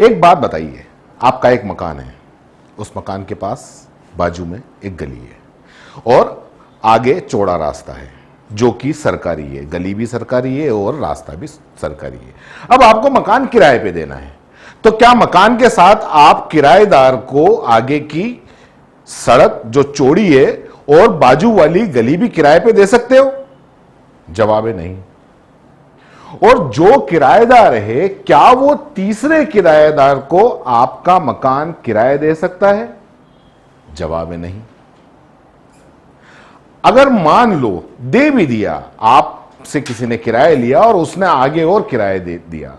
एक बात बताइए, आपका एक मकान है, उस मकान के पास बाजू में एक गली है और आगे चौड़ा रास्ता है जो कि सरकारी है, गली भी सरकारी है और रास्ता भी सरकारी है। अब आपको मकान किराए पे देना है, तो क्या मकान के साथ आप किराएदार को आगे की सड़क जो चौड़ी है और बाजू वाली गली भी किराए पे दे सकते हो? जवाब है नहीं। और जो किराएदार है, क्या वो तीसरे किराएदार को आपका मकान किराए दे सकता है? जवाब है नहीं। अगर मान लो दे भी दिया, आपसे किसी ने किराया लिया और उसने आगे और किराया दे दिया,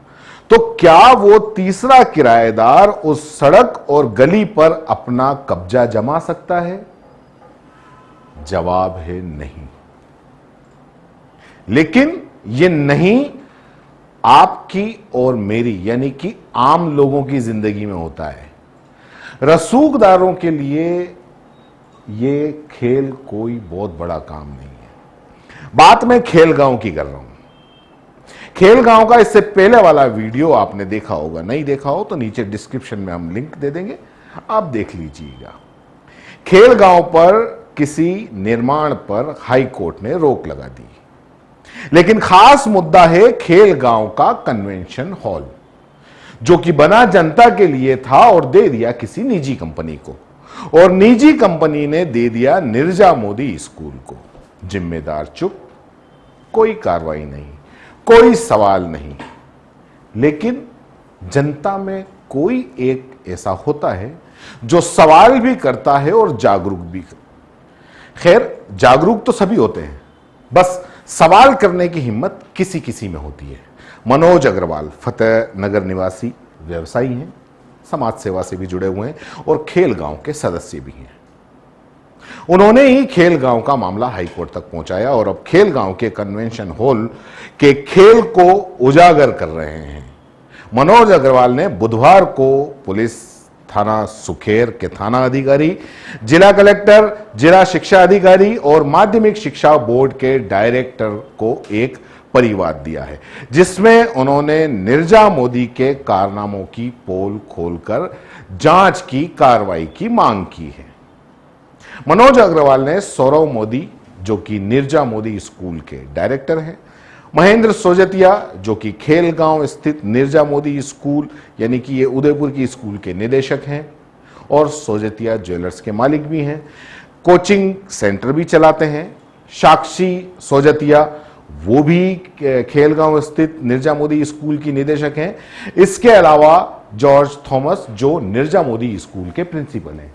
तो क्या वो तीसरा किराएदार उस सड़क और गली पर अपना कब्जा जमा सकता है? जवाब है नहीं। लेकिन ये नहीं आपकी और मेरी यानी कि आम लोगों की जिंदगी में होता है। रसूखदारों के लिए ये खेल कोई बहुत बड़ा काम नहीं है। बात मैं खेलगांव की कर रहा हूं। खेलगांव का इससे पहले वाला वीडियो आपने देखा होगा, नहीं देखा हो तो नीचे डिस्क्रिप्शन में हम लिंक दे देंगे, आप देख लीजिएगा। खेलगांव पर किसी निर्माण पर हाई कोर्ट ने रोक लगा दी, लेकिन खास मुद्दा है खेलगांव का कन्वेंशन हॉल, जो कि बना जनता के लिए था और दे दिया किसी निजी कंपनी को, और निजी कंपनी ने दे दिया निर्जा मोदी स्कूल को। जिम्मेदार चुप, कोई कार्रवाई नहीं, कोई सवाल नहीं। लेकिन जनता में कोई एक ऐसा होता है जो सवाल भी करता है और जागरूक भी। खैर, जागरूक तो सभी होते हैं, बस सवाल करने की हिम्मत किसी किसी में होती है। मनोज अग्रवाल फतेह नगर निवासी व्यवसायी हैं, समाज सेवा से भी जुड़े हुए हैं और खेलगांव के सदस्य भी हैं। उन्होंने ही खेलगांव का मामला हाईकोर्ट तक पहुंचाया और अब खेलगांव के कन्वेंशन हॉल के खेल को उजागर कर रहे हैं। मनोज अग्रवाल ने बुधवार को पुलिस थाना सुखेर के थाना अधिकारी, जिला कलेक्टर, जिला शिक्षा अधिकारी और माध्यमिक शिक्षा बोर्ड के डायरेक्टर को एक परिवाद दिया है, जिसमें उन्होंने निर्जा मोदी के कारनामों की पोल खोलकर जांच की कार्रवाई की मांग की है। मनोज अग्रवाल ने सौरव मोदी, जो कि निर्जा मोदी स्कूल के डायरेक्टर हैं, महेंद्र सोजतिया, जो कि खेलगांव स्थित निर्जा मोदी स्कूल यानी कि ये उदयपुर की स्कूल के निदेशक हैं और सोजतिया ज्वेलर्स के मालिक भी हैं, कोचिंग सेंटर भी चलाते हैं। साक्षी सोजतिया, वो भी खेलगांव स्थित निर्जा मोदी स्कूल की निदेशक हैं। इसके अलावा जॉर्ज थॉमस, जो निर्जा मोदी स्कूल के प्रिंसिपल हैं,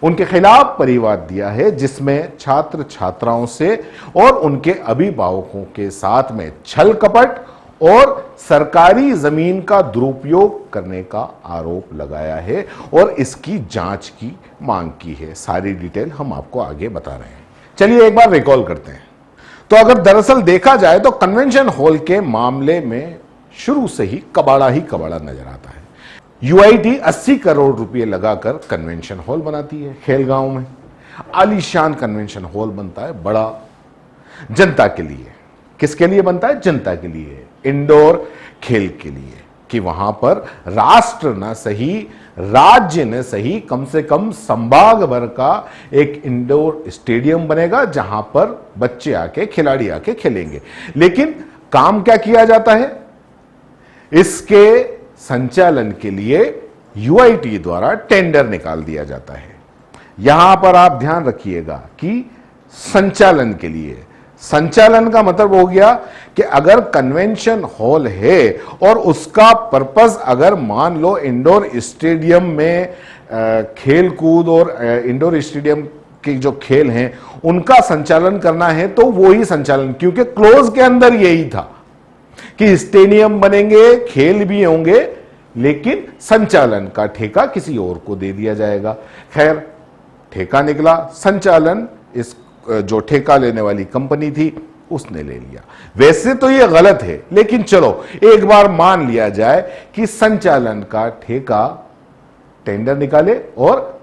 उनके खिलाफ परिवाद दिया है, जिसमें छात्र छात्राओं से और उनके अभिभावकों के साथ में छल कपट और सरकारी जमीन का दुरुपयोग करने का आरोप लगाया है और इसकी जांच की मांग की है। सारी डिटेल हम आपको आगे बता रहे हैं। चलिए एक बार रिकॉल करते हैं। तो अगर दरअसल देखा जाए तो कन्वेंशन हॉल के मामले में शुरू से ही कबाड़ा नजर आता है। यूआईटी 80 करोड़ रुपए लगाकर कन्वेंशन हॉल बनाती है। खेलगांव में आलीशान कन्वेंशन हॉल बनता है, बड़ा, जनता के लिए। किसके लिए बनता है? जनता के लिए, इंडोर खेल के लिए, कि वहां पर राष्ट्र न सही, राज्य न सही, कम से कम संभाग भर का एक इंडोर स्टेडियम बनेगा जहां पर बच्चे आके, खिलाड़ी आके खेलेंगे। लेकिन काम क्या किया जाता है? इसके संचालन के लिए यूआईटी द्वारा टेंडर निकाल दिया जाता है। यहां पर आप ध्यान रखिएगा कि संचालन के लिए, संचालन का मतलब हो गया कि अगर कन्वेंशन हॉल है और उसका पर्पस अगर मान लो इंडोर स्टेडियम में खेल कूद और इंडोर स्टेडियम के जो खेल हैं उनका संचालन करना है, तो वो ही संचालन, क्योंकि क्लोज के अंदर यही था कि स्टेडियम बनेंगे, खेल भी होंगे, लेकिन संचालन का ठेका किसी और को दे दिया जाएगा। खैर, ठेका निकला, संचालन इस जो ठेका लेने वाली कंपनी थी उसने ले लिया। वैसे तो यह गलत है, लेकिन चलो एक बार मान लिया जाए कि संचालन का ठेका टेंडर निकाले और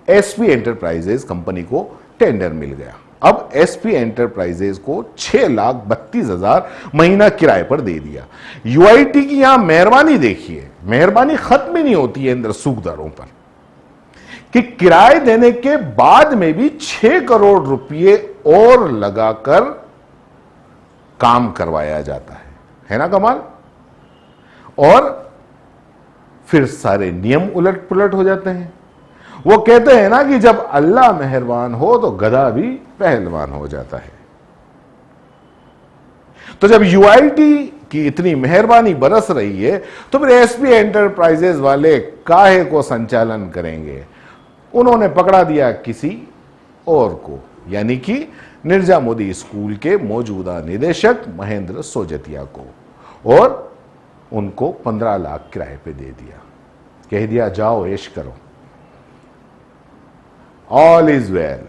एसपी एंटरप्राइजेज कंपनी को टेंडर मिल गया। अब एसपी एंटरप्राइजेज को 6,32,000 महीना किराए पर दे दिया। यूआईटी की यहां मेहरबानी देखिए, मेहरबानी खत्म ही नहीं होती है इन रसूखदारों पर कि किराए देने के बाद में भी 6 करोड़ रुपए और लगाकर काम करवाया जाता है ना कमाल। और फिर सारे नियम उलट पुलट हो जाते हैं। वो कहते हैं ना कि जब अल्लाह मेहरबान हो तो गधा भी पहलवान हो जाता है। तो जब यूआईटी की इतनी मेहरबानी बरस रही है तो फिर एसपी एंटरप्राइजेज वाले काहे को संचालन करेंगे। उन्होंने पकड़ा दिया किसी और को, यानी कि निर्जा मोदी स्कूल के मौजूदा निदेशक महेंद्र सोजतिया को, और उनको 15 लाख किराए पे दे दिया। कह दिया जाओ ऐश करो, ऑल इज वेल,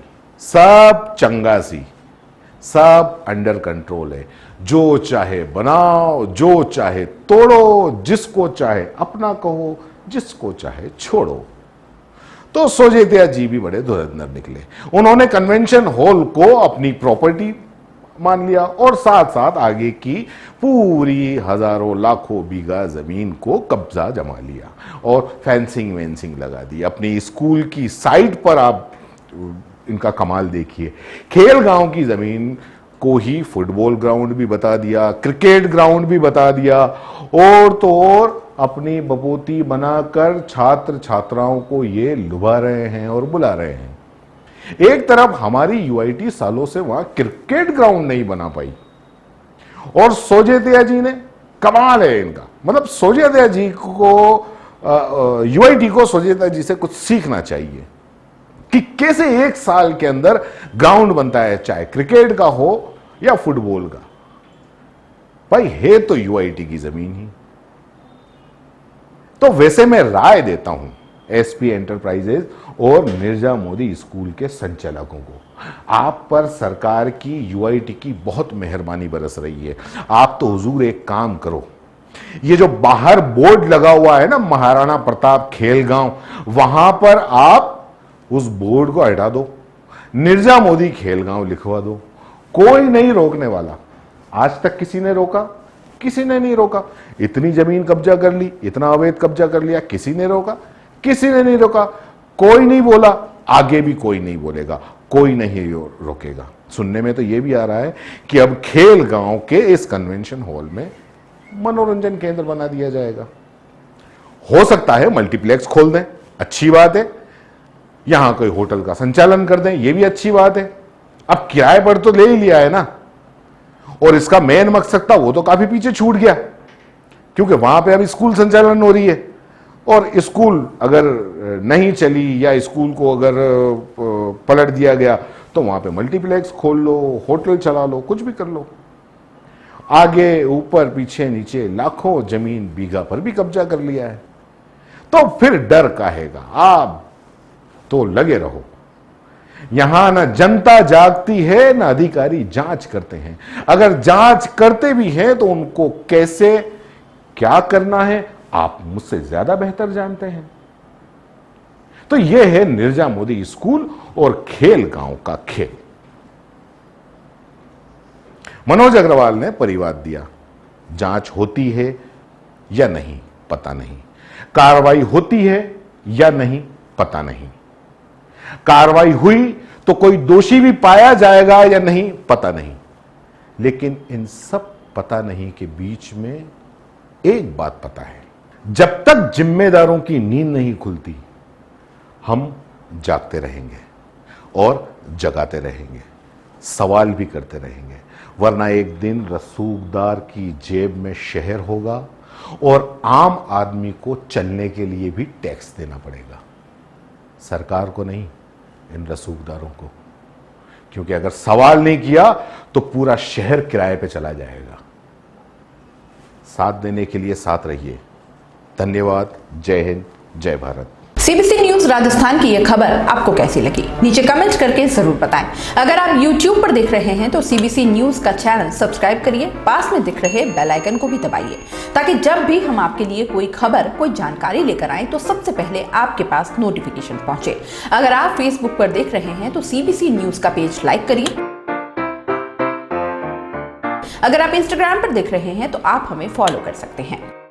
सब चंगासी, सब अंडर कंट्रोल है। जो चाहे बनाओ, जो चाहे तोड़ो, जिसको चाहे अपना कहो, जिसको चाहे छोड़ो। तो सोजेतिया जी भी बड़े धुरंधर निकले। उन्होंने कन्वेंशन हॉल को अपनी प्रॉपर्टी मान लिया और साथ साथ आगे की पूरी हजारों लाखों बीघा जमीन को कब्जा जमा लिया और फेंसिंग वेंसिंग लगा दी अपनी स्कूल की साइट पर। आप इनका कमाल देखिए, खेल गांव की जमीन को ही फुटबॉल ग्राउंड भी बता दिया, क्रिकेट ग्राउंड भी बता दिया, और तो और अपनी बपोती बनाकर छात्र छात्राओं को ये लुभा रहे हैं और बुला रहे हैं। एक तरफ हमारी यूआईटी सालों से वहां क्रिकेट ग्राउंड नहीं बना पाई, और सोजेतिया जी ने, कमाल है इनका, मतलब सोजेतिया जी को, यूआईटी को सोजेतिया जी से कुछ सीखना चाहिए कि कैसे एक साल के अंदर ग्राउंड बनता है, चाहे क्रिकेट का हो या फुटबॉल का। भाई है तो यूआईटी की जमीन ही। तो वैसे मैं राय देता हूं एसपी एंटरप्राइजेज और निर्जा मोदी स्कूल के संचालकों को, आप पर सरकार की यूआईटी की बहुत मेहरबानी बरस रही है। आप तो हुजूर एक काम करो, ये जो बाहर बोर्ड लगा हुआ है ना महाराणा प्रताप खेल गांव, वहां पर आप उस बोर्ड को हटा दो, निर्जा मोदी खेल गांव लिखवा दो। कोई नहीं रोकने वाला। आज तक किसी ने रोका? किसी ने नहीं रोका। इतनी जमीन कब्जा कर ली, इतना अवैध कब्जा कर लिया, किसी ने रोका? किसी ने नहीं रोका। कोई नहीं बोला, आगे भी कोई नहीं बोलेगा, कोई नहीं रोकेगा। सुनने में तो यह भी आ रहा है कि अब खेल गांव के इस कन्वेंशन हॉल में मनोरंजन केंद्र बना दिया जाएगा। हो सकता है मल्टीप्लेक्स खोल दें, अच्छी बात है। यहां कोई होटल का संचालन कर दें, यह भी अच्छी बात है। अब किराए पर तो ले ही लिया है ना, और इसका मेन मकसद था वो तो काफी पीछे छूट गया, क्योंकि वहां पे अभी स्कूल संचालन हो रही है, और स्कूल अगर नहीं चली या स्कूल को अगर पलट दिया गया तो वहां पे मल्टीप्लेक्स खोल लो, होटल चला लो, कुछ भी कर लो। आगे ऊपर पीछे नीचे लाखों जमीन बीघा पर भी कब्जा कर लिया है, तो फिर डर काहेगा। आप तो लगे रहो। यहां ना जनता जागती है ना अधिकारी जांच करते हैं। अगर जांच करते भी हैं तो उनको कैसे क्या करना है आप मुझसे ज्यादा बेहतर जानते हैं। तो यह है निर्जा मोदी स्कूल और खेल गांव का खेल। मनोज अग्रवाल ने परिवाद दिया, जांच होती है या नहीं पता नहीं, कार्रवाई होती है या नहीं पता नहीं, कार्रवाई हुई तो कोई दोषी भी पाया जाएगा या नहीं पता नहीं। लेकिन इन सब पता नहीं के बीच में एक बात पता है, जब तक जिम्मेदारों की नींद नहीं खुलती हम जागते रहेंगे और जगाते रहेंगे, सवाल भी करते रहेंगे, वरना एक दिन रसूखदार की जेब में शहर होगा और आम आदमी को चलने के लिए भी टैक्स देना पड़ेगा, सरकार को नहीं, इन रसूखदारों को। क्योंकि अगर सवाल नहीं किया तो पूरा शहर किराए पे चला जाएगा। साथ देने के लिए साथ रहिए। धन्यवाद। जय हिंद, जय Bharat. CBC news news Rajasthan की यह खबर आपको कैसी लगी, नीचे कमेंट करके जरूर बताएं। अगर आप YouTube पर देख रहे हैं तो CBC न्यूज का चैनल सब्सक्राइब करिए, पास में दिख रहे बेल आइकन को भी दबाइए, ताकि जब भी हम आपके लिए कोई खबर, कोई जानकारी लेकर आए तो सबसे पहले आपके पास नोटिफिकेशन पहुंचे। अगर आप Facebook पर देख रहे हैं तो CBC न्यूज का पेज लाइक करिए। अगर आप Instagram पर देख रहे हैं तो आप हमें फॉलो कर सकते हैं।